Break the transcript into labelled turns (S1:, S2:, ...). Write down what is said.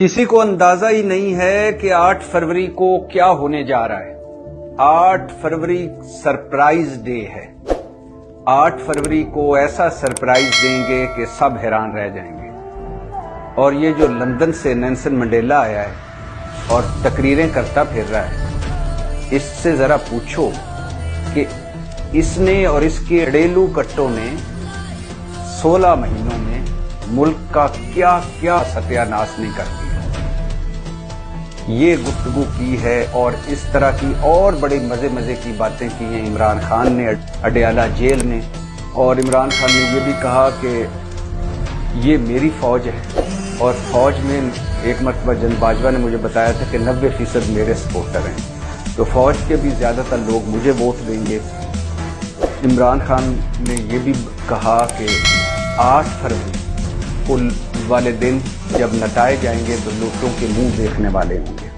S1: किसी को अंदाजा ही नहीं है कि 8 फरवरी को क्या होने जा रहा है। 8 फरवरी सरप्राइज डे है। 8 फरवरी को ऐसा सरप्राइज देंगे कि सब हैरान रह जाएंगे। और ये जो लंदन से नेल्सन मंडेला आया है और तकरीरें करता फिर रहा है, इससे जरा पूछो कि इसने और इसके अड़ेलू कट्टों ने 16 महीनों में मुल्क का क्या क्या सत्यानाश नहीं कर दिया। ये गुफ्तगू की है और इस तरह की और बड़े मजे मजे की बातें की हैं इमरान खान ने अडयाला जेल में। और इमरान खान ने ये भी कहा कि ये मेरी फौज है और फौज में एक मरतबा जन बाजवा ने मुझे बताया था कि 90% मेरे सपोर्टर हैं, तो फौज के भी ज़्यादातर लोग मुझे वोट देंगे। इमरान खान ने ये भी कहा कि 8 फरवरी वाले दिन जब नटाए जाएंगे तो लोगों के मुंह देखने वाले होंगे।